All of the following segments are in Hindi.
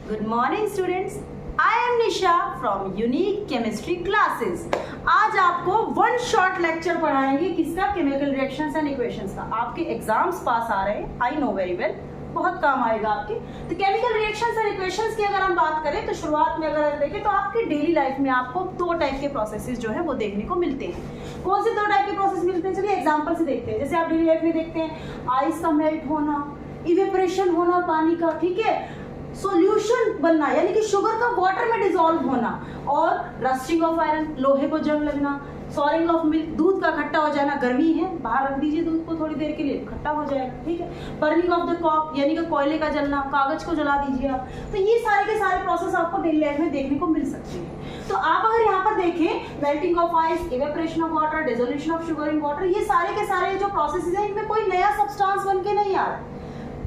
Good morning students. I am Nisha from Unique Chemistry Classes. आज आपको वन शॉर्ट लेक्चर पढ़ाएंगे किसका, केमिकल रिएक्शंस एंड इक्वेशंस का। आपके एग्जाम्स पास आ रहे हैं, आई नो वेरी वेल, बहुत काम आएगा आपके। तो केमिकल रिएक्शंस एंड इक्वेशंस की अगर हम बात करें तो शुरुआत में अगर देखें तो आपकी डेली लाइफ में आपको दो टाइप के प्रोसेसेस जो है वो देखने को मिलते हैं। कौन से दो टाइप के प्रोसेस मिलते हैं, चलिए एग्जांपल से देखते हैं। जैसे आप डेली लाइफ में देखते हैं आइस का मेल्ट होना, इवेपोरेशन होना पानी का, ठीक है, सॉल्यूशन बनना यानी कि शुगर का वाटर में डिसॉल्व होना, और रस्टिंग ऑफ आयरन लोहे को जंग लगना, सॉलिंग ऑफ मिल्क दूध का खट्टा हो जाना, गर्मी है बाहर रख दीजिए दूध को थोड़ी देर के लिए खट्टा हो जाएगा, ठीक है। बर्निंग ऑफ द कॉक यानी कि कोयले का जलना, कागज को जला दीजिए आप। तो ये सारे के सारे प्रोसेस आपको डेली लाइफ में देखने को मिल सकते हैं। तो आप अगर यहाँ पर देखें melting of ice, evaporation of water, dissolution of sugar in water, ये सारे के सारे जो प्रोसेस है इनमें कोई नया सब्सटेंस बन के नहीं आ रहा।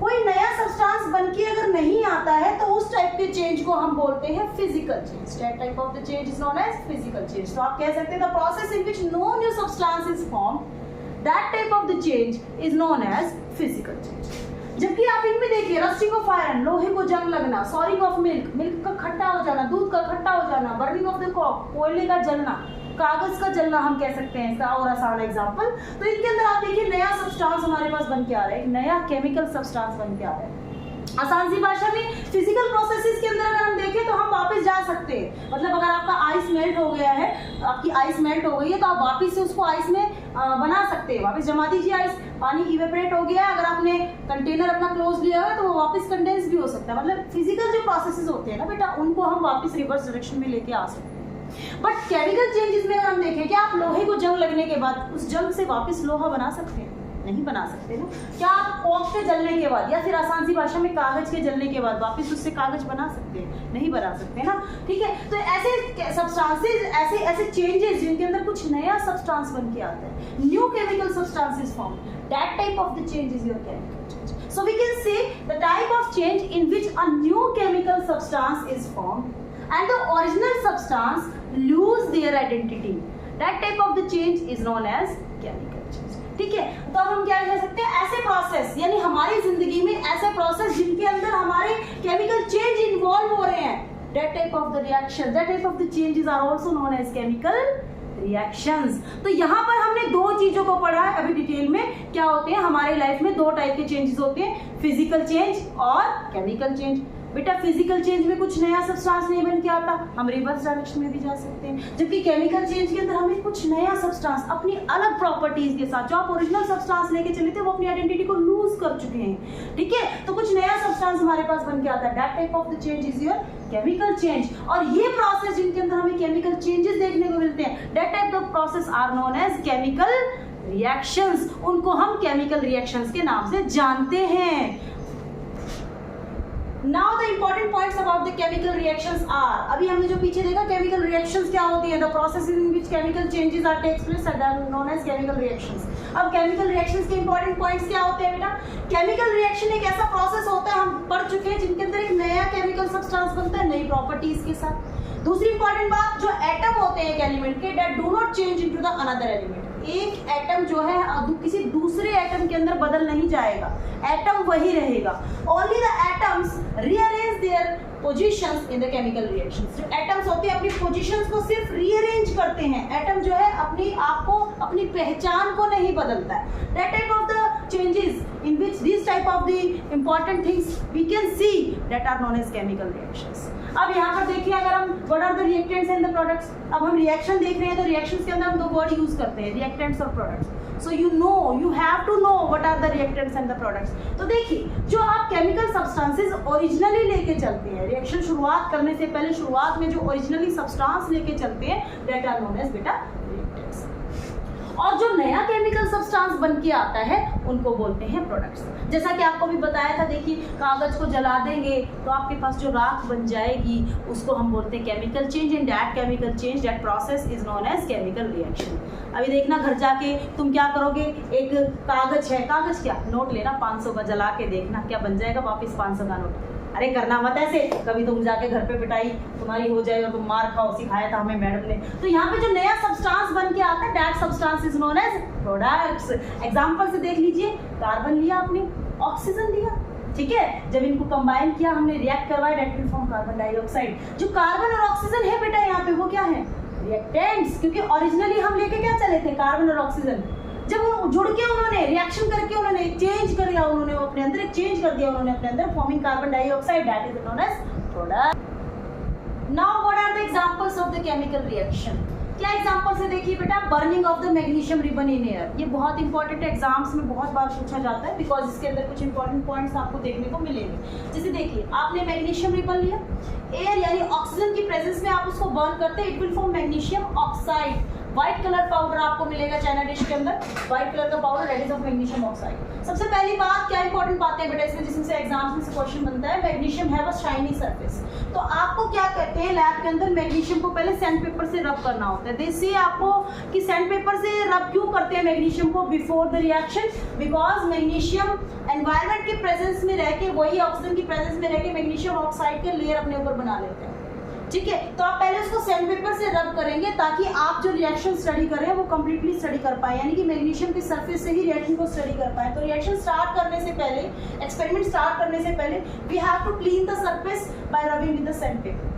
कोई नया सब्सटेंस बनके अगर नहीं आता है तो उस टाइप के चेंज को हम बोलते हैं physical change. That type of the change is known as physical change. तो आप कह सकते हैं the process in which no new substance is formed, that type of the change is known as physical change. जबकि आप इनमें देखिए रस्टिंग ऑफ आयरन लोहे को जंग लगना, सॉलिंग ऑफ मिल्क मिल्क का खट्टा हो जाना, दूध का खट्टा हो जाना, बर्निंग ऑफ द कॉक कोयले का जलना, कागज का जलना हम कह सकते हैं इसका और आसान एग्जांपल। तो इनके अंदर आप देखिए नया सब्सटेंस हमारे पास बन के आ रहा है, नया केमिकल सब्सटेंस बन के आ रहा है। आसान सी भाषा में फिजिकल प्रोसेसेस के अंदर अगर हम देखें तो हम वापस जा सकते हैं। मतलब अगर आपका आइस मेल्ट हो गया है, आपकी आइस मेल्ट हो गई है, तो आप वापस से उसको आइस में बना सकते हैं, वापस जमा दीजिए आइस। पानी इवेपोरेट हो गया है, अगर आपने कंटेनर अपना क्लोज लिया है तो वो वापस कंडेंस भी हो सकता है। मतलब फिजिकल जो प्रोसेसेस होते हैं ना बेटा, उनको हम वापस रिवर्स डायरेक्शन में लेके आ सकते हैं। बट केमिकल चेंजेस में अगर हम देखें कि आप लोहे को जंग लगने के बाद उस जंग से वापस लोहा बना सकते हैं? नहीं बना सकते ना। क्या आप कोक के जलने के बाद या फिर आसान सी भाषा में कागज के जलने के बाद वापस उससे कागज बना सकते हैं? नहीं बना सकते ना, ठीक है। तो ऐसे सब्सटेंसेस, ऐसे चेंजेस जिनके अंदर कुछ नया सब्सटेंस बन के आता है, new chemical substances form, that type of the change is your chemical change. So we can say the type of change in which a new chemical substance is formed and the original substance lose their identity. That type of the change is known as chemical change. ठीक है। तो अब हम क्या कह सकते हैं, ऐसे प्रोसेस यानी हमारी जिंदगी में ऐसे प्रोसेस जिनके अंदर हमारे केमिकल चेंज इन्वॉल्व हो रहे हैं, that type of the reaction, that type of the changes are also known as chemical reactions. तो यहाँ पर हमने दो चीजों को पढ़ा है अभी डिटेल में। क्या होते हैं हमारे लाइफ में दो टाइप के चेंजेस होते हैं, फिजिकल चेंज और केमिकल चेंज। बेटा फिजिकल चेंज में कुछ नया सब्सटेंस नहीं बन के आता, हम रिवर्स डायरेक्शन में भी जा सकते हैं। जबकि केमिकल चेंज के अंदर हमें कुछ नया सब्सटेंस अपनी अलग प्रॉपर्टीज के साथ, जो आप ओरिजिनल सब्सटेंस लेके चले थे वो अपनी आइडेंटिटी को लूज कर चुके हैं, ठीक है। तो कुछ नया सब्सटेंस हमारे पास बन के आता है, that type of the change is your chemical change. और ये प्रोसेस जिनके अंदर हमें केमिकल चेंजेस देखने को मिलते हैं, that type of process are known as chemical reactions. उनको हम केमिकल रिएक्शंस के नाम से जानते हैं। Now the important points about the chemical reactions are, अभी हमने जो पीछे देखा chemical reactions क्या होती है, the processes in which chemical changes are takes place are known as chemical reactions। अब chemical reactions के important points क्या होते हैं बेटा? chemical reaction एक ऐसा process होता है, हम पढ़ चुके हैं, जिनके अंदर एक नया chemical substance बनता है नई properties के साथ। दूसरी इंपॉर्टेंट बात, जो एटम होते हैं एक एलिमेंट के, that do not change into the another element। एक एटम जो है किसी दूसरे एटम के अंदर बदल नहीं जाएगा, एटम वही रहेगा। Only the atoms rearrange their positions in the chemical reactions. जो एटम्स होते हैं अपनी पोजीशंस को सिर्फ रीअरेंज करते हैं। एटम जो है अपनी आप को, अपनी पहचान को नहीं बदलता है। That type of the changes in which these type of the important things we can see that are known as chemical reactions। अब यहाँ पर देखिए, अगर हम what are the reactants and the products, अब हम रिएक्शन देख रहे हैं तो रिएक्शंस के अंदर हम दो वर्ड यूज करते हैं, रिएक्टेंट्स और products. So you have to know what are the reactants and the products। तो देखिए, जो आप केमिकल सब्सटेंसेस ओरिजिनली लेके चलते हैं, रिएक्शन शुरुआत करने से पहले शुरुआत में जो ओरिजिनली सब्सटेंस लेके चलते हैं, that are known as बेटा रिएक्टेंट्स। और जो नया केमिकल सब्सटेंस बन के आता है उनको बोलते हैं प्रोडक्ट्स। जैसा कि आपको भी बताया था, देखिए कागज को जला देंगे तो आपके पास जो राख बन जाएगी उसको हम बोलते हैं chemical change. And that chemical change, that process is known as chemical reaction. अभी देखना घर जाके तुम क्या करोगे, एक कागज है, कागज क्या नोट लेना 500 का, जला के देखना क्या बन जाएगा वापिस 500 का नोट। अरे करना मत ऐसे, कभी तुम जाके घर पे पिटाई तुम्हारी हो जाए और तुम मार खाओ, सिखाया था हमें मैडम ने। तो यहाँ पे जो नया सब्सटेंस बन के आता है, that substance is known as products. Example से देख लीजिए, कार्बन लिया आपने, ऑक्सीजन लिया, ठीक है, जब इनको कंबाइन किया हमने, रिएक्ट करवाया, that will form carbon dioxide. जो कार्बन और ऑक्सीजन है बेटा यहाँ पे वो क्या है, रिएक्टेंट्स, क्योंकि ओरिजिनली हम लेके क्या चले थे, कार्बन और ऑक्सीजन। जब वो जुड़ के उन्होंने रिएक्शन करके उन्होंने चेंज कर दिया, उन्होंने अपने अंदर चेंज कर दिया उन्होंने अपने अंदर, forming carbon dioxide, that is known as product. Now what are the examples of the chemical reaction? क्या एग्जांपल्स है देखिए बेटा, burning of the magnesium ribbon in air. ये बहुत इंपॉर्टेंट है, एग्जाम्स में बहुत बार पूछा जाता है, बिकॉज इसके अंदर कुछ इंपॉर्टेंट पॉइंट्स आपको देखने को मिलेंगे। जैसे देखिए, आपने मैग्नीशियम रिबन लिया, एयर यानी ऑक्सीजन की प्रेजेंस में आप उसको बर्न करते हैं, it will form magnesium oxide. White colour powder आपको मिलेगा चाइना डिश के अंदर, व्हाइट कलर का powder, that is of magnesium oxide. सबसे पहली बात क्या इंपॉर्टेंट बातें बेटा इसमें, जिसमें से एग्जाम्स में से क्वेश्चन बनता है, magnesium have a shiny surface. तो आपको क्या कहते हैं लैब के अंदर, मैग्नीशियम को पहले सैंड पेपर से रब करना होता है। देखिए आपको कि सैंड पेपर से रब क्यों करते हैं मैग्नीशियम को before the reaction, because magnesium environment के प्रेजेंस में रह के, वही ऑक्सीजन की प्रेजेंस में रह के मैग्नीशियम ऑक्साइड के लेयर अपने ऊपर बना लेते हैं। ठीक है, तो आप पहले उसको सैंड पेपर से रब करेंगे ताकि आप जो रिएक्शन स्टडी कर रहे हैं वो कंप्लीटली स्टडी कर पाए, यानी कि मैग्नीशियम के सरफेस से ही रिएक्शन को स्टडी कर पाए। तो रिएक्शन स्टार्ट करने से पहले, एक्सपेरिमेंट स्टार्ट करने से पहले we have to clean the surface by rubbing with the sand paper.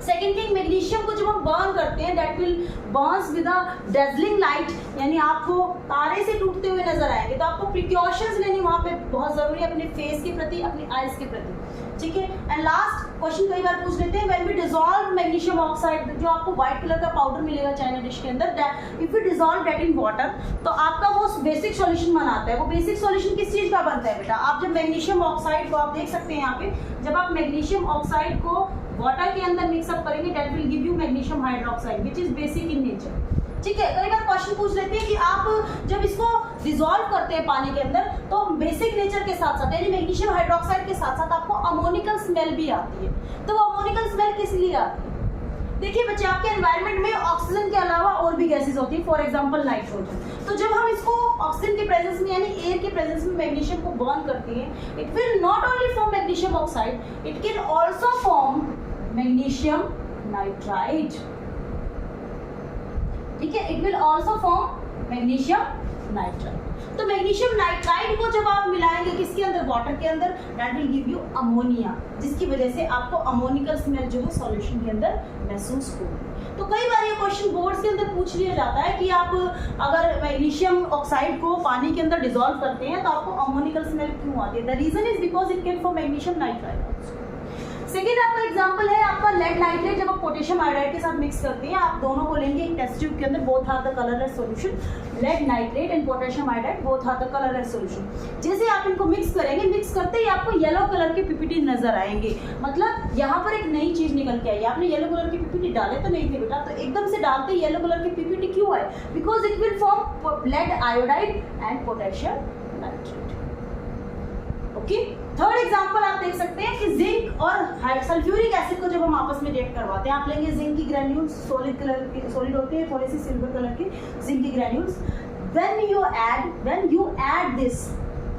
Second thing, magnesium को जब हम बर्न करते हैं, that will burns with a dazzling light, यानी आपको तारे से टूटते हुए नजर आएंगे। तो आपको प्रिकॉशंस लेनी वहाँ पे बहुत जरूरी है, अपने फेस के प्रति, अपनी आईज के प्रति। ठीक है, एंड लास्ट क्वेश्चन कई बार पूछ लेते हैं, when we dissolve magnesium oxide, जो आपको व्हाइट कलर का पाउडर मिलेगा चाइना डिश के अंदर, if you dissolve that in water, तो आपका वो बेसिक सॉल्यूशन बनाता है। वो बेसिक सॉल्यूशन किस चीज का बनता है बेटा, आप जब मैग्नीशियम ऑक्साइड को, आप देख सकते हैं यहाँ पे, जब आप मैग्नीशियम ऑक्साइड को वाटर के अंदर मिक्सअप करेंगे, that will give you magnesium hydroxide which is basic in nature. ठीक है, कई बार क्वेश्चन पूछ लेते हैं कि आप जब इसको डिसॉल्व करते हैं पानी के अंदर, तो बेसिक नेचर के साथ साथ, यानी मैग्नीशियम हाइड्रोक्साइड के साथ साथ आपको अमोनिकल स्मेल भी आती है। तो वो अमोनिकल स्मेल किस लिए आती है? देखिए बच्चे, आपके एनवायरनमेंट में ऑक्सीजन के अलावा और भी गैसेस होती है, फॉर एग्जांपल नाइट्रोजन। तो जब हम इसको ऑक्सीजन के प्रेजेंस में यानी एयर के प्रेजेंस में मैग्नीशियम को बर्न करते हैं, it will not only form magnesium oxide, it can also form magnesium nitride. ठीक है, it will also form magnesium nitride. तो मैग्नीशियम नाइट्राइड को जब आप मिलाएंगे किसके अंदर, वाटर के अंदर, that will give you ammonia, जिसकी वजह से आपको अमोनिकल स्मेल जो है सॉल्यूशन के अंदर महसूस होगी। तो कई बार ये क्वेश्चन बोर्ड्स के अंदर पूछ लिया जाता है कि आप अगर मैग्नीशियम ऑक्साइड को पानी के अंदर डिसॉल्व करते हैं तो आपको अमोनिकल स्मेल क्यों आती है? The reason is because it can form magnesium nitride also. Second आपका एग्जांपल है आपका लेड नाइट्रेट, जब आप पोटेशियम आयोडाइड के साथ मिक्स करते हैं, आप दोनों को लेंगे एक टेस्ट ट्यूब के अंदर, both are the colourless solution, lead nitrate and potassium iodide both are the colourless solution. जैसे आप इनको मिक्स करेंगे, मिक्स करते ही आपको येलो कलर के पीपीटी नजर आएंगे, मतलब यहाँ पर एक नई चीज निकल के आई। आपने येलो कलर की पीपीटी डाले तो नहीं थे बेटा, तो एकदम से डालते येलो कलर के पीपीटी क्यों आए? Because it will form lead iodide and potassium nitrate. Okay, third example आप देख सकते हैं कि जिंक और सल्फ्यूरिक एसिड को जब हम आपस में रिएक्ट करवाते हैं, आप लेंगे जिंक की ग्रैन्यूल्स, सॉलिड कलर के, सॉलिड होते हैं, थोड़े से सिल्वर कलर के जिंक की granules. When you add this,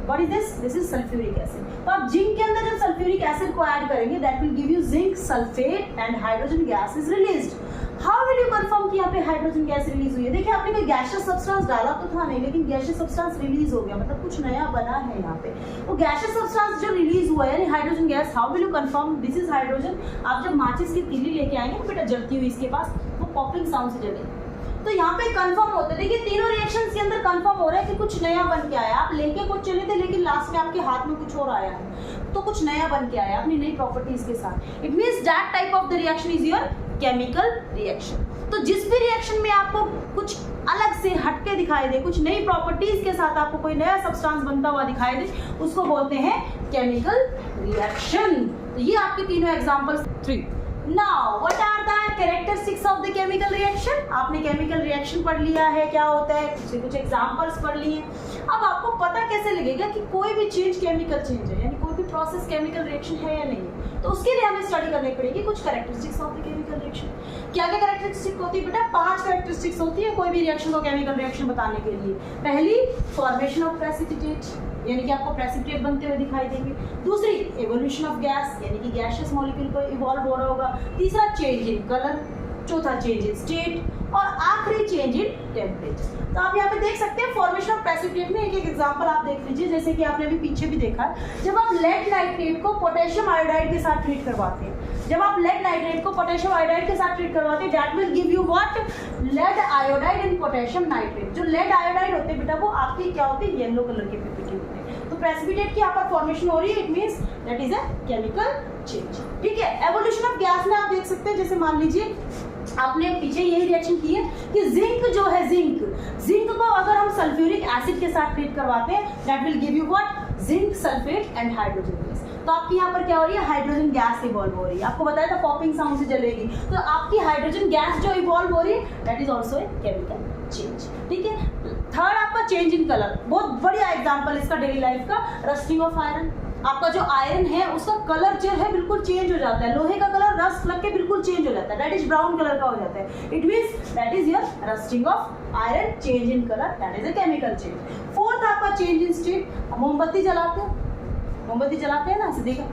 what is this? This is sulphuric acid. तो आप जिंक के अंदर जब सल्फ्यूरिक एसिड को ऐड करेंगे, that will give you zinc sulphate and hydrogen gas is released. How will you confirm कि यहाँ पे हाइड्रोजन गैस रिलीज हुई है? देखिए, आपने कोई गैसियस सब्सटेंस डाला तो था नहीं, लेकिन गैसियस सब्सटेंस रिलीज हो गया, मतलब कुछ नया बना है यहाँ पे। वो गैसियस सब्सटेंस जो रिलीज हुआ है यानी hydrogen gas, how will you confirm this is hydrogen? आप जब माचिस की तीली लेके आएंगे ना बेटा, जलती हुई इसके पास, वो पॉपिंग साउंड से जलेगी, तो यहाँ पे कंफर्म होता है। देखिए, तीनों रिएक्शंस के अंदर कंफर्म हो रहा है कि कुछ नया बन के आया। आप लेके कुछ चले थे, लेकिन लास्ट में आपके हाथ में कुछ और आया है, तो कुछ नया बन के आया अपनी नई प्रॉपर्टीज के साथ। It means that type of the reaction is your chemical reaction. तो जिस भी रिएक्शन में आपको कुछ अलग से हटके दिखाई दे, कुछ नई प्रॉपर्टीज के साथ आपको कोई नया सब्सटेंस बनता हुआ दिखाई दे, उसको बोलते हैं केमिकल रिएक्शन। तो ये आपके तीनों examples. 3 now what are the characteristics of the chemical reaction? आपने केमिकल रिएक्शन पढ़ लिया है, क्या होता है, कुछ एग्जांपल्स पढ़ लिए। अब आपको पता कैसे लगेगा कि कोई भी चेंज केमिकल चेंज है, यानी कोई भी प्रोसेस केमिकल रिएक्शन है या नहीं? तो उसके लिए हमें स्टडी करनी पड़ेगी कुछ characteristics of the chemical reaction. क्या क्या कैरेक्टरिस्टिक होती है बेटा? 5 कैरेक्टरिस्टिक्स होती है कोई भी रिएक्शन को केमिकल रिएक्शन बताने के लिए। पहली, फॉर्मेशन ऑफ प्रेसिपिटेट, यानी कि आपको प्रेसिपिटेट बनते हुए दिखाई देंगे। दूसरी, एवोल्यूशन ऑफ गैस, यानी कि गैसियस मॉलिक्यूल को इवॉल्व हो रहा होगा। तीसरा, चेंज इन कलर। चौथा, चेंज इन स्टेट। और आखिरी चेंज इन टेम्परेचर। तो आप यहाँ पे देख सकते हैं फॉर्मेशन ऑफ प्रेसिपिटेट में एक एग्जांपल आप देख लीजिए, जैसे कि आपने अभी पीछे भी देखा है, जब आप लेड नाइट्रेट को पोटेशियम आयोडाइड के साथ ट्रीट करवाते हैं, जब आप लेड नाइट्रेट को पोटेशियम आयोडाइड के साथ ट्रीट करवाते हैं, that will give you what, lead iodide in potassium nitrate. जो लेड आयोडाइड होते हैं बेटा वो आपकी क्या होती है, येलो कलर के पीपीटी होते हैं। तो प्रेसिपिटेट की यहाँ पर फॉर्मेशन हो रही है, it means that is a chemical change. ठीक है, एवोल्यूशन ऑफ गैस में आप देख सकते हैं, जैसे मान लीजिए आपने पीछे यही रिएक्शन की है कि जिंक जो है, जिंक को अगर हम सल्फ्यूरिक एसिड के साथ ट्रीट करवाते हैं, that will give you what, zinc sulphate and hydrogen gas. तो आपकी यहाँ पर क्या हो रही है, हाइड्रोजन गैस इवॉल्व हो रही है। आपको बताया था पॉपिंग साउंड से जलेगी, तो आपकी हाइड्रोजन गैस जो इवॉल्व हो रही है, that is also a chemical change. ठीक है, थर्ड आपका चेंज इन कलर, बहुत बढ़िया एग्जांपल इसका डेली लाइफ का, रस्टिंग ऑफ आयरन। आपका जो आयरन है उसका कलर जो है बिल्कुल चेंज हो जाता है, लोहे का कलर रस्ट लग के बिल्कुल चेंज हो जाता है, दैट इज ब्राउन कलर का हो जाता है। It means that is your rusting of iron, change in colour, that is a chemical change. Fourth आपका चेंज इन स्टेट, मोमबत्ती जलाते हैं, मोमबत्ती जलाते हैं ना, ऐसे देखा,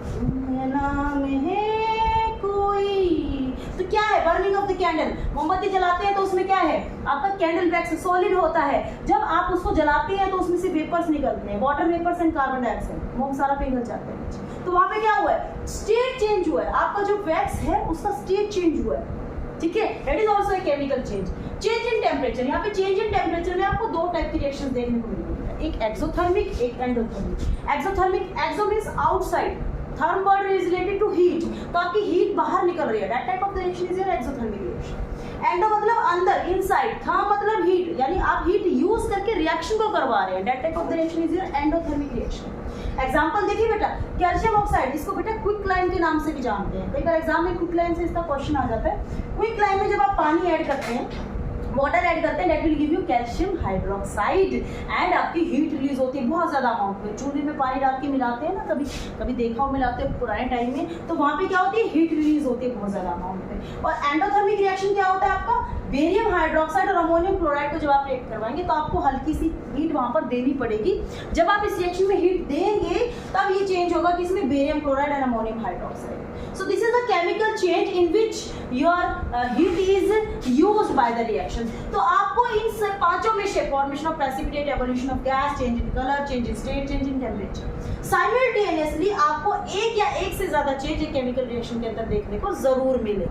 नाम है कोई, तो क्या है, बर्निंग ऑफ द कैंडल। मोमबत्ती जलाते हैं तो उसमें क्या है, आपका कैंडल वैक्स सॉलिड होता है, जब आप उसको जलाते हैं तो उसमें से वेपर्स निकलते हैं, water vapours and carbon dioxide, मोम सारा पिघल जाता है। तो वहां पे क्या हुआ है, स्टेट चेंज हुआ है, आपका जो वैक्स है उसका स्टेट चेंज हुआ है। ठीक है, that is also a chemical change. Change in temperature, यहाँ पे चेंज इन टेम्परेचर में आपको दो टाइप की रिएक्शन देखने को मिलेगी, एक एक्सोथर्मिक, एक endothermic. Exothermic, exo means outside, therm word is related to heat, तो आपकी हीट बाहर निकल रही है, that type of reaction is your exothermic reaction. Endo मतलब अंदर, इनसाइड, थर्म मतलब हीट, यानी आप हीट यूज करके रिएक्शन को करवा रहे हैं, that type of reaction is your endothermic reaction. Example देखिए बेटा, कैल्शियम ऑक्साइड, इसको बेटा क्विक लाइन के नाम से भी जानते हैं, कई बार एग्जाम में क्विक लाइन से इसका क्वेश्चन आ जाता है। क्विक लाइन में जब आप पानी ऐड करते हैं, वाटर ऐड करते हैं, that will give you calcium hydroxide, and आपकी हीट रिलीज होती है बहुत ज्यादा अमाउंट में। चूल्हे में पानी डाल के मिलाते हैं ना, कभी कभी देखा हो मिलाते हैं पुराने टाइम में, तो वहां पे क्या होती है, हीट रिलीज होती है बहुत ज्यादा अमाउंट में। और एंडोथर्मिक रिएक्शन क्या होता है आपका, बेरियम हाइड्रोक्साइड और अमोनियम क्लोराइड को जब आप रिएक्ट करवाएंगे तो आपको हल्की सी हीट वहां पर देनी पड़ेगी। जब आप इस रिएक्शन में हीट देंगे तब ये चेंज होगा किसमें, barium chloride and ammonium hydroxide. So this is the chemical change in which your heat is used by the reaction. तो आपको इन पांचों में से, formation of precipitate, evolution of gas, change in colour, change in state, change in temperature, simultaneously आपको एक या एक से ज्यादा चेंज केमिकल रिएक्शन के अंदर देखने को जरूर मिले।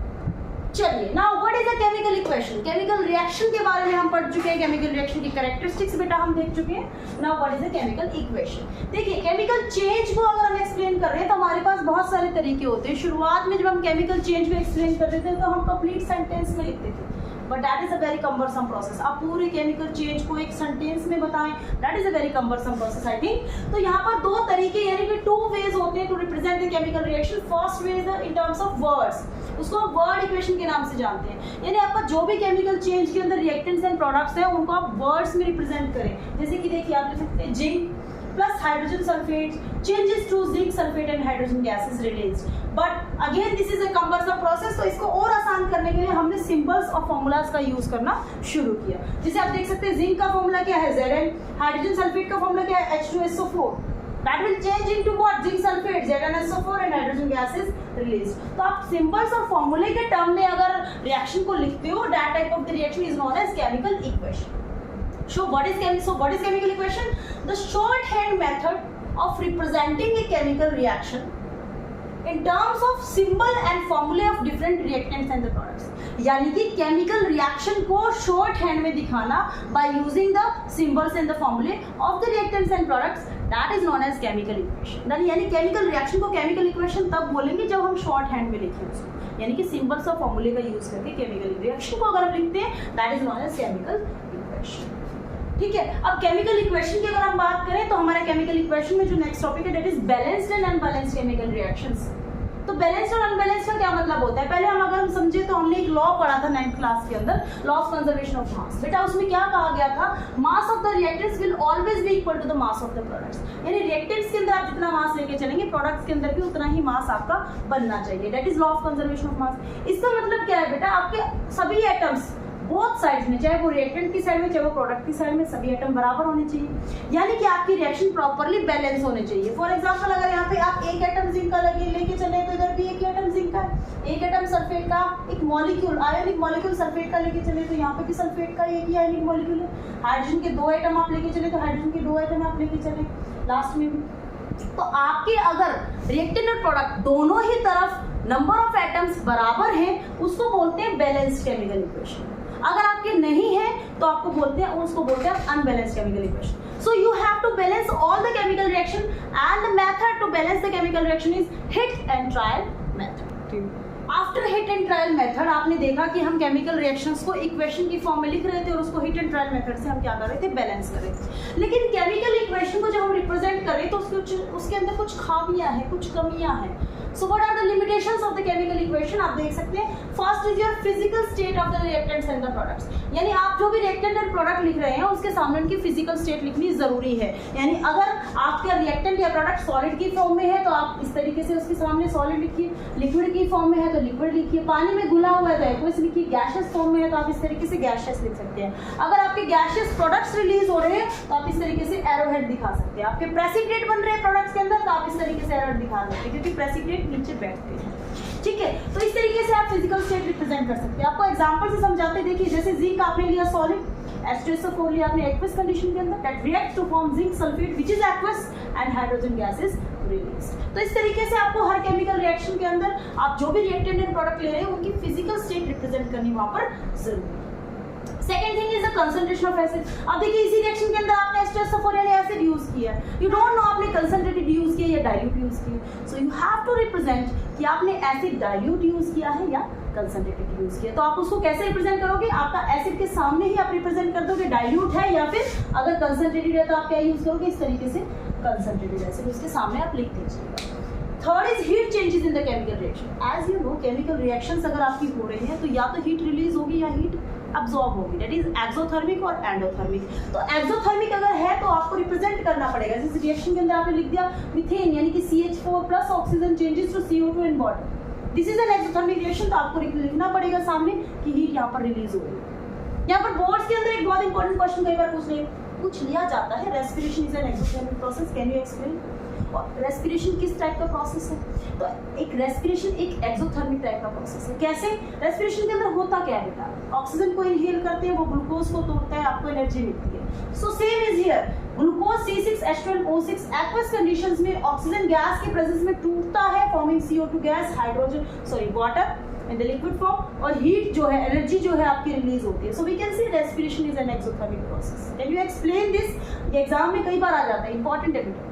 चलिए, now what is a chemical equation. Chemical reaction के बारे में हम पढ़ चुके हैं, केमिकल रिएक्शन की कैरेक्टरिस्टिक्स बेटा हम देख चुके हैं। Now what is a chemical equation. देखिए, केमिकल चेंज को अगर हम एक्सप्लेन कर रहे हैं तो हमारे पास बहुत सारे तरीके होते हैं। शुरुआत में जब हम केमिकल चेंज को एक्सप्लेन कर रहे थे तो हम कंप्लीट सेंटेंस में लिखते थे, but that is a very cumbersome process. आप पूरे केमिकल चेंज को एक सेंटेंस में बताएं, that is a very cumbersome process I think. तो यहाँ पर दो तरीके यानी कि टू वेज होते हैं to represent the chemical reaction. First way is in terms of words, उसको हम वर्ड इक्वेशन के नाम से जानते हैं, यानी आपका जो भी केमिकल चेंज के अंदर रिएक्टेंट्स एंड प्रोडक्ट्स हैं उनको आप वर्ड्स में रिप्रेजेंट करें। जैसे कि देखिए आप लिख सकते हैं zinc plus hydrogen sulphate changes to zinc sulphate and hydrogen gases released. But again this is a cumbersome process, तो इसको और आसान करने के लिए हमने सिंबल्स और फॉर्मूलाज का यूज करना शुरू किया। जैसे आप देख सकते हैं जिंक का फॉर्मूला क्या है, Zn, हाइड्रोजन सल्फेट का फॉर्मूला क्या है, H2SO4, that will change into what, zinc sulfate, ZnSO4 and hydrogen gas is released। तो आप सिंबल्स और फॉर्मूले के टर्म में अगर रिएक्शन को लिखते हो, that type of the reaction is known as chemical equation। So what is chemical equation? The shorthand method of representing a chemical reaction in terms of symbol and formula of different reactants and the products। यानी कि केमिकल रिएक्शन को शॉर्ट हैंड में दिखाना by using the symbols and the formulae of the reactants and products, that is known as chemical equation. यानी केमिकल रिएक्शन को केमिकल इक्वेशन तब बोलेंगे जब हम शॉर्ट हैंड में लिखें उसको, यानी कि सिंबल्स और फॉर्मूले का यूज करके केमिकल रिएक्शन को अगर हम लिखते हैं that is known as chemical equation. ठीक है, अब केमिकल इक्वेशन की अगर हम बात करें तो हमारे केमिकल इक्वेशन में जो नेक्स्ट टॉपिक है that is balanced and unbalanced chemical reactions. तो बैलेंस्ड और अनबैलेंस्ड का क्या मतलब होता है, पहले अगर हम समझे तो हमने एक लॉ पढ़ा था 9th क्लास के अंदर, law of conservation of mass. बेटा उसमें क्या कहा गया था, mass of the reactants will always be equal to the mass of the products. यानी रिएक्टेंट्स के अंदर आप जितना मास लेके चलेंगे प्रोडक्ट्स के अंदर भी उतना ही मास आपका बनना चाहिए, that is law of conservation of मास। इसका मतलब क्या है बेटा, आपके सभी एटम्स बोथ साइड्स में, चाहे वो रिएक्टेंट की साइड में चाहे वो प्रोडक्ट की साइड में, सभी एटम बराबर होने चाहिए, यानी कि आपकी रिएक्शन प्रॉपर्ली बैलेंस होने चाहिए। फॉर एग्जांपल अगर यहाँ पे आप एक एटम जिंक का लेके चले तो इधर भी एक एटम जिंक का है, एक एटम सल्फेट का, एक मॉलिक्यूल आयोनिक मॉलिक्यूल सल्फेट का लेके चले तो यहाँ पे भी सल्फेट का एक ही आयोनिक मॉलिक्यूल है। हाइड्रोजन के 2 एटम आप लेके चले तो हाइड्रोजन के 2 एटम आप लेके चले लास्ट में भी। तो आपके अगर रिएक्टेंट और प्रोडक्ट दोनों ही तरफ नंबर ऑफ एटम्स बराबर हैं, उसको बोलते हैं बैलेंस्ड केमिकल इक्वेशन। अगर आपके नहीं है तो आपको बोलते हैं, उसको बोलते हैं unbalanced chemical equation. So you have to balance all the chemical reaction and the method to balance the chemical reaction is hit and trial method. After hit and trial method आपने देखा कि हम केमिकल रिएक्शंस को इक्वेशन की फॉर्म में लिख रहे थे और उसको हिट एंड ट्रायल मेथड से हम क्या कर रहे थे, बैलेंस कर रहे थे। लेकिन केमिकल इक्वेशन को जब हम रिप्रेजेंट करें तो उसके अंदर कुछ खामियां हैं, कुछ कमियां हैं। So what are the limitations of the chemical equation, आप देख सकते हैं। First is your physical state of the reactants and the products, यानी आप जो भी रिएक्टेंट एंड प्रोडक्ट लिख रहे हैं उसके सामने उनकी फिजिकल स्टेट लिखनी जरूरी है। यानी अगर आपका रिएक्टेंट या प्रोडक्ट सॉलिड की फॉर्म में है तो आप इस तरीके से उसके सामने सॉलिड लिखिए, लिक्विड की फॉर्म में है तो लिक्विड लिखिए, पानी में घुला हुआ है तो एक्वस लिखिए, गैशियस फॉर्म में है तो आप इस तरीके से गैशियस लिख सकते हैं। अगर आपके गैशियस प्रोडक्ट्स रिलीज हो रहे हैं तो आप इस तरीके से एरोहेड दिखा सकते हैं। आपके प्रेसिपिटेट बन रहे हैं प्रोडक्ट्स के अंदर तो आप इस तरीके से एरोहेड दिखा सकते हैं, क्योंकि प्रेसिपिटेट नीचे बैठते हैं। ठीक है, तो इस तरीके से आप फिजिकल स्टेट रिप्रेजेंट कर सकते हैं। आपको एग्जांपल से समझाते, देखिए जैसे जिंक आपने लिया सॉलिड, H2SO4 लिया आपने एक्वस कंडीशन के अंदर, that reacts to form zinc sulphate which is aqueous and hydrogen gas is released. तो इस तरीके से आपको हर केमिकल रिएक्शन के अंदर आप जो भी रिएक्टेंट एंड प्रोडक्ट ले रहे हैं उनकी फिजिकल स्टेट रिप्रेजेंट करनी वहां पर जरूरी है। Second thing is the concentration of acid. अब देखिए इसी रिएक्शन के अंदर आपने H2SO4 यानी एसिड यूज किया है, यू डोंट नो आपने कंसंट्रेटेड यूज किया या डाइल्यूट यूज किया। So you have to represent कि आपने एसिड डाइल्यूट यूज किया है या कंसंट्रेटेड यूज किया। तो आप उसको कैसे रिप्रेजेंट करोगे, आपका एसिड के सामने ही आप रिप्रेजेंट कर दोगे डाइल्यूट है, या फिर अगर कंसंट्रेटेड है तो आप क्या यूज करोगे, इस तरीके से कंसंट्रेटेड एसिड उसके सामने आप लिख दीजिएगा। Third is heat changes in the chemical reaction. As you know chemical reactions अगर आपकी हो रही है तो या तो हीट रिलीज होगी या हीट अब्सॉर्ब होगी, दैट इज एक्सोथर्मिक और एंडोथर्मिक। तो एक्सोथर्मिक अगर है तो आपको रिप्रेजेंट करना पड़ेगा। जैसे रिएक्शन के अंदर आपने लिख दिया मीथेन यानी कि CH4 plus oxygen changes to CO2 in water, this is an exothermic reaction. तो आपको लिखना पड़ेगा सामने कि हीट यहाँ पर रिलीज हो रही है। यहाँ पर बोर्ड्स के अंदर एक बहुत इंपॉर्टेंट क्वेश्चन कई बार पूछ लिया जाता है, respiration is an exothermic process, can you explain. और रेस्पिरेशन किस टाइप का प्रोसेस है, तो एक रेस्पिरेशन एक एक्सोथर्मिक टाइप का प्रोसेस है। कैसे, रेस्पिरेशन के अंदर होता क्या है बेटा, ऑक्सीजन को इनहेल करते हैं, वो ग्लूकोज को तोड़ता है, आपको एनर्जी मिलती है। So same is here, glucose C6H12O6 aqueous conditions में ऑक्सीजन गैस के प्रेजेंस में टूटता है forming CO2 gas, water in the liquid form, और हीट जो है, एनर्जी जो है आपकी रिलीज होती है। So we can see respiration is an exothermic process. Can you explain this, ये एग्जाम में कई बार आ जाता है, इंपॉर्टेंट है बेटा।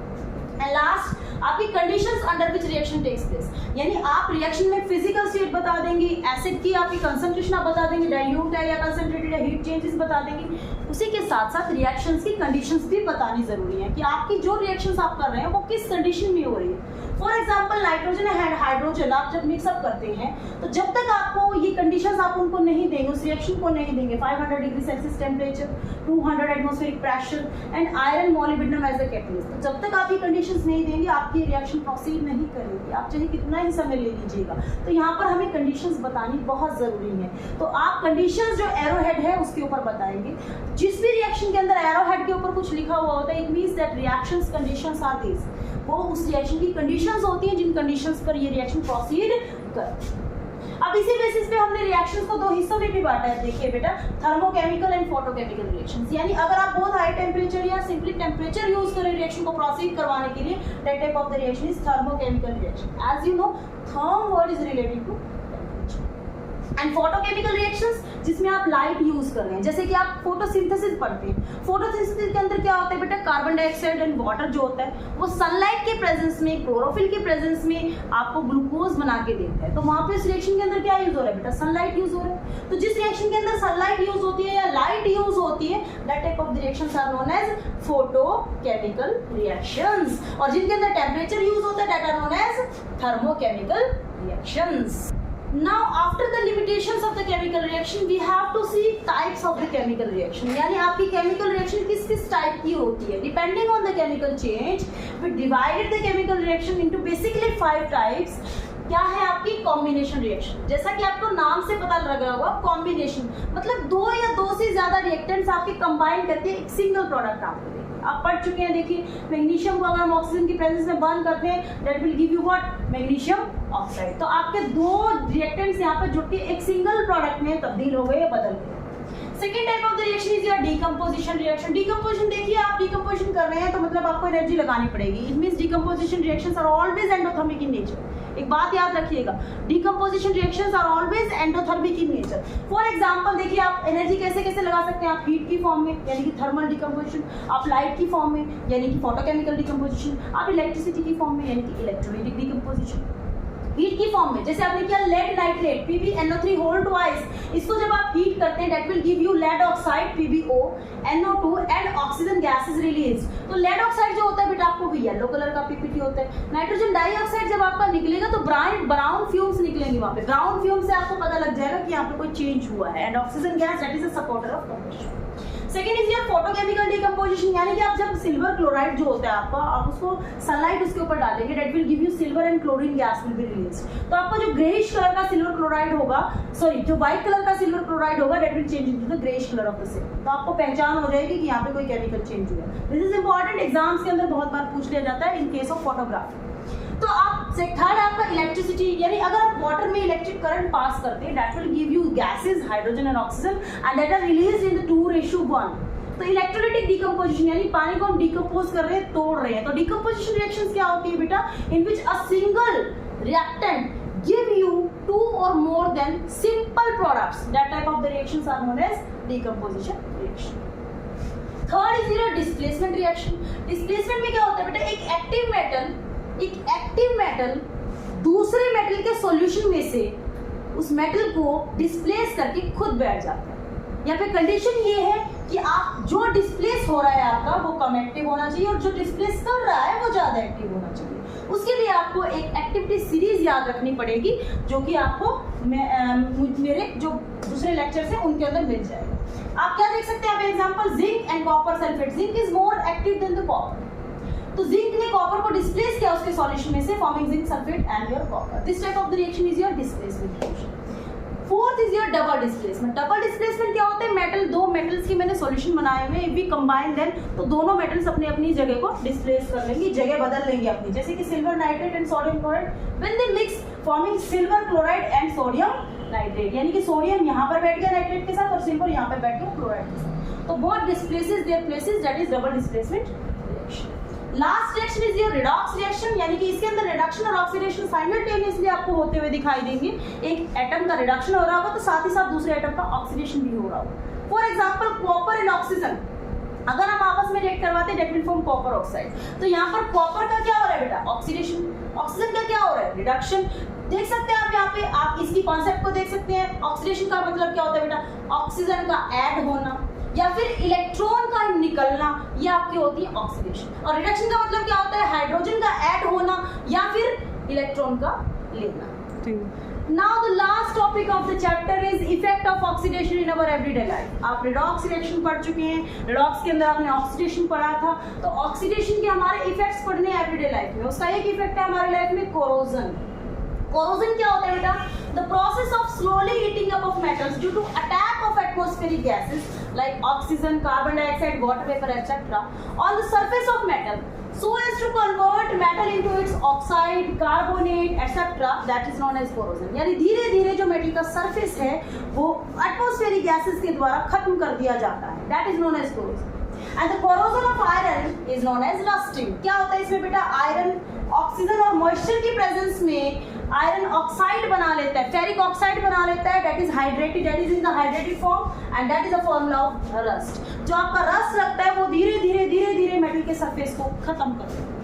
एंड लास्ट आपकी conditions under which reaction takes place, यानी आप रिएक्शन में फिजिकल स्टेट बता देंगे, एसिड की आपकी कंसंट्रेशन आप बता देंगे, डाइल्यूट है या कंसंट्रेटेड है, हीट चेंजेस बता देंगे। उसी के साथ साथ रिएक्शंस की कंडीशंस भी बतानी जरूरी है कि आपकी जो रिएक्शंस आप कर रहे हैं वो किस कंडीशन में हो रही है। For example nitrogen and hydrogen आप जब मिक्सअप करते हैं तो जब तक आपको ये कंडीशंस आप उनको नहीं देंगे, उस रिएक्शन को नहीं देंगे, 500 degree Celsius temperature, 200 atmospheric pressure and iron molybdenum as a catalyst, तो जब तक आप ये कंडीशंस नहीं देंगे आपकी रिएक्शन प्रोसीड नहीं करेगी, आप चाहे कितना ही समय ले लीजिएगा। तो यहाँ पर हमें कंडीशंस बतानी बहुत जरूरी है। तो आप कंडीशंस जो एरोहेड है उसके ऊपर बताएंगे। जिस भी रिएक्शन के अंदर एरोहेड के ऊपर कुछ लिखा हुआ होता है, it means that reactions conditions are this, वो उस रिएक्शन की कंडीशंस होती हैं जिन कंडीशंस पर ये रिएक्शन प्रोसीड कर। अब इसी बेसिस पे हमने रिएक्शंस को दो हिस्सों में भी बांटा है। देखिए बेटा, थर्मोकेमिकल एंड फोटोकेमिकल रिएक्शंस, यानी अगर आप बहुत हाई टेम्परेचर या सिंपली टेम्परेचर यूज करें रिएक्शन को प्रोसीड करवाने के लिए, that type of the reaction is thermochemical reaction. As you know therm word is related to and photochemical reactions जिसमें आप लाइट यूज कर रहे हैं, जैसे कि आप फोटोसिंथेसिस पढ़ते हैं। फोटोसिंथेसिस के अंदर क्या होता है बेटा, कार्बन डाइऑक्साइड एंड वाटर जो होता है वो सनलाइट के प्रेजेंस में, क्लोरोफिल के प्रेजेंस में आपको ग्लूकोज बना के देता है। तो वहां पे इस रिएक्शन के अंदर क्या यूज हो रहा है बेटा, सनलाइट यूज हो रहा है। तो जिस रिएक्शन के अंदर सनलाइट यूज होती है या लाइट यूज होती है, that type of the reactions are known as photochemical reactions, और जिनके अंदर टेम्परेचर यूज होता है that are known as thermochemical reactions. Now after the limitations of the chemical reaction we have to see types of the chemical reaction, यानी आपकी chemical reaction किस किस type की होती है। Depending on the chemical change we divided the chemical reaction into basically 5 types, क्या है आपकी कॉम्बिनेशन रिएक्शन। जैसा कि आपको नाम से पता लग रहा होगा, कॉम्बिनेशन मतलब दो या दो से ज्यादा रिएक्टेंट्स आपके कंबाइन करके एक सिंगल प्रोडक्ट आपको देंगे। आप पढ़ चुके हैं, देखिए मैग्नीशियम को अगर हम ऑक्सीजन की प्रेजेंस में बर्न करते हैं, that will give you what, magnesium oxide. तो आपके दो रिएक्टेंट्स यहाँ पर जुड़ के एक सिंगल प्रोडक्ट में तब्दील हो गए या बदल गए। Second type of the reaction is your decomposition reaction. Decomposition देखिए, आप डीकम्पोजिशन कर रहे हैं तो मतलब आपको एनर्जी लगानी पड़ेगी। It means decomposition reactions are always endothermic in nature. एक बात याद रखिएगा, decomposition reactions are always endothermic in nature. For example देखिए, आप एनर्जी कैसे कैसे लगा सकते हैं, आप हीट की फॉर्म में यानी कि थर्मल डीकम्पोजिशन, आप लाइट की फॉर्म में यानी कि फोटोकेमिकल डीकम्पोजिशन, आप इलेक्ट्रिसिटी की फॉर्म में यानी कि इलेक्ट्रोलाइटिक डीकम्पोजिशन, हीट की फॉर्म में जैसे आपने किया lead nitrate PbNO3 whole twice, इसको जब आप हीट करते हैं that will give you lead oxide PbO NO2 and oxygen gas is release. तो लेड ऑक्साइड जो होता है बेटा आपको भी येलो कलर का PPT होता है। नाइट्रोजन डाइऑक्साइड जब आपका निकलेगा तो ब्राउन फ्यूम्स निकलेंगे वहां पे। ब्राउन फ्यूम से आपको पता लग जाएगा कि यहाँ पे कोई चेंज हुआ है। And oxygen gas that is a supporter of combustion. Second is your photochemical decomposition, यानी कि आप जब सिल्वर क्लोराइड जो होता है आपका, आप उसको सनलाइट उसके ऊपर डालेंगे that will give you silver and chlorine gas will be release. तो आपका जो ग्रेइश कलर का सिल्वर क्लोराइड होगा, सॉरी जो व्हाइट कलर का सिल्वर क्लोराइड होगा that will change into the greyish colour of the silver. तो आपको पहचान हो जाएगी कि यहाँ पे कोई केमिकल चेंज हुआ है। दिस इज इंपॉर्टेंट, एग्जाम्स के अंदर बहुत बार पूछ लिया जाता है इन केस ऑफ फोटोग्राफी। तो आप थर्ड आपका इलेक्ट्रिसिटी, यानी अगर आप वाटर में इलेक्ट्रिक करंट पास करते हैं that will give you gases hydrogen and oxygen and that are released in the 2:1। तो इलेक्ट्रोलाइटिक डीकम्पोजिशन यानी पानी को हम डीकम्पोज कर रहे हैं, तोड़ रहे हैं। तो डीकम्पोजिशन रिएक्शंस क्या होती है बेटा, in which a single reactant give you 2 or more than simple products. That type of the reactions are known as decomposition reaction. Third is your displacement reaction. Displacement में क्या होता है बेटा, एक एक्टिव मेटल दूसरे मेटल के सॉल्यूशन में से उस मेटल को डिस्प्लेस करके खुद बैठ जाता है। यहाँ पे कंडीशन ये है कि आप जो डिस्प्लेस हो रहा है आपका वो कम एक्टिव होना चाहिए और जो डिस्प्लेस कर रहा है वो ज्यादा एक्टिव होना चाहिए। उसके लिए आपको एक एक्टिविटी सीरीज याद रखनी पड़ेगी जो कि आपको मेरे जो दूसरे लेक्चर्स हैं उनके अंदर मिल जाएगा। आप क्या देख सकते हैं, आप example zinc and copper sulphate. Zinc is more active than the copper. तो जिंक ने कॉपर को डिस्प्लेस किया उसके सॉल्यूशन में से, forming zinc sulphate and your copper. This type of the reaction is your displacement reaction. Fourth is your double displacement. Double displacement क्या होता है, मेटल, दो मेटल्स की मैंने सॉल्यूशन बनाए हुए, इफ वी कंबाइन देन तो दोनों मेटल्स अपनी अपनी जगह को डिस्प्लेस कर लेंगे, जगह बदल लेंगे अपनी। जैसे कि silver nitrate and sodium chloride, when they mix forming silver chloride and sodium nitrate, यानी कि सोडियम यहाँ पर बैठ गया नाइट्रेट के साथ और सिल्वर यहाँ पर बैठ गया क्लोराइड के साथ। तो both displaces their places, that is double displacement reaction. Last reaction is your redox reaction, यानी कि इसके अंदर रिडक्शन और ऑक्सीडेशन साइमल्टेनियसली आपको होते हुए दिखाई देंगे। एक एटम का रिडक्शन हो रहा होगा तो साथ ही साथ दूसरे एटम का ऑक्सीडेशन भी हो रहा होगा। For example copper and oxygen अगर हम आपस में रिएक्ट करवाते हैं that will form copper oxide. तो यहाँ पर कॉपर का क्या हो रहा है बेटा, ऑक्सीडेशन। ऑक्सीजन का क्या हो रहा है, रिडक्शन। देख सकते हैं आप यहाँ पे, आप इसकी कॉन्सेप्ट को देख सकते हैं। ऑक्सीडेशन का मतलब क्या होता है बेटा, ऑक्सीजन का ऐड होना या फिर इलेक्ट्रॉन का निकलना, ये आपकी होती है ऑक्सीडेशन। और रिडक्शन का मतलब क्या होता है, हाइड्रोजन का ऐड होना या फिर इलेक्ट्रॉन का लेना। Now the last topic of the chapter is effect of oxidation in our everyday life. आप redox reaction पढ़ चुके हैं, redox के अंदर आपने oxidation पढ़ा था। तो oxidation के हमारे effects पढ़ने हैं everyday life में। उसका एक effect है हमारी लाइफ में corrosion। Corrosion क्या होता है बेटा, the process of slowly heating up of metals due to attack of atmospheric gases like oxygen, carbon dioxide, water vapor, etc. on the surface of metal, so as to convert metal into its oxide, carbonate, etc. That is known as corrosion. यानी धीरे धीरे जो मेटल का सरफेस है वो एटमॉस्फेरिक गैसेस के द्वारा खत्म कर दिया जाता है। That is known as corrosion. And the corrosion of iron is known as rusting. क्या होता है इसमें बेटा, आयरन ऑक्सीजन और मॉइस्चर की प्रेजेंस में आयरन ऑक्साइड बना लेता है, फेरिक ऑक्साइड बना लेता है, that is hydrated, that is in the hydrated form and that is a formula of rust. जो आपका रस्ट लगता है वो धीरे धीरे मेटल के सरफेस को खत्म कर देता है।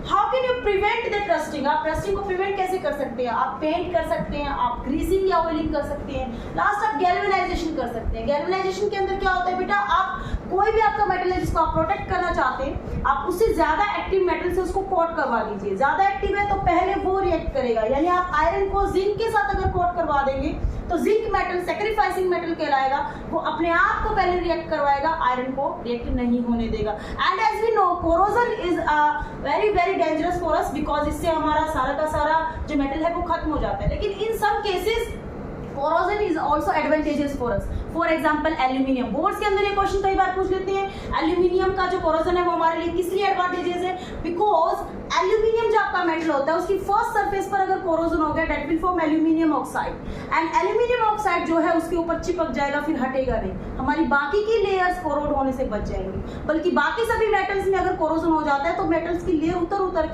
How can you prevent that rusting, आप रस्टिंग को प्रिवेंट कैसे कर सकते हैं, आप पेंट कर सकते हैं, आप ग्रीसिंग या ऑयलिंग कर सकते हैं, लास्ट आप गैल्वेनाइजेशन कर सकते हैं। गैल्वेनाइजेशन के अंदर क्या होता है बेटा, आप कोई भी आपका मेटल है जिसको आप प्रोटेक्ट करना चाहते हैं, आप उससे ज्यादा एक्टिव मेटल से उसको कोट करवा लीजिए। ज्यादा एक्टिव है तो पहले वो रिएक्ट करेगा, यानी आप आयरन को जिंक के साथ अगर कोट करवा देंगे तो जिंक मेटल सैक्रिफाइसिंग मेटल कहलाएगा, वो अपने आप को पहले रिएक्ट करवाएगा, आयरन को रिएक्ट नहीं होने देगा। And as we know corrosion is very very dangerous for us, because इससे हमारा सारा का सारा जो मेटल है वो खत्म हो जाता है। लेकिन in some cases corrosion is also advantageous for us. For example, aluminium. Boards के अंदर ये क्वेश्चन कई बार पूछ लेते हैं, एल्यूमिनियम का जो corrosion है वो हमारे लिए किस लिए एडवांटेजेस है? बिकॉज एल्यूमिनियम जो आपका मेटल होता है उसकी फर्स्ट सरफेस पर अगर corrosion हो गया, that will form aluminium oxide, and aluminium oxide जो है उसके ऊपर चिपक जाएगा, फिर हटेगा नहीं। हमारी बाकी की लेयर्स कोरोड होने से बच जाएंगी, बल्कि बाकी सभी मेटल्स में अगर corrosion हो जाता है तो मेटल्स की लेयर उतर उतर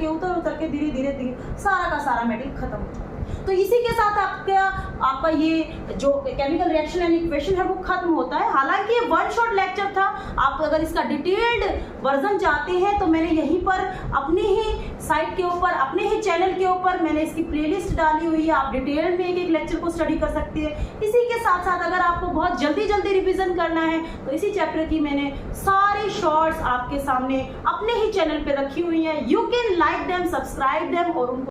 के धीरे धीरे सारा का सारा मेटल खत्म हो जाता है। तो इसी के साथ आपका ये जो केमिकल रिएक्शन एंड इक्वेशन है वो खत्म होता है। हालांकि ये वन शॉट लेक्चर था, आप अगर इसका डिटेल्ड वर्जन चाहते हैं तो मैंने यहीं पर अपने ही साइट के ऊपर, अपने ही चैनल के ऊपर मैंने इसकी प्लेलिस्ट डाली हुई है, आप डिटेल में एक एक लेक्चर को स्टडी कर सकते हैं। इसी के साथ साथ अगर आपको बहुत जल्दी रिवीजन करना है तो इसी चैप्टर की मैंने सारी शॉर्ट्स आपके सामने अपने ही चैनल पे रखी हुई हैं। You can like them, subscribe them और उनको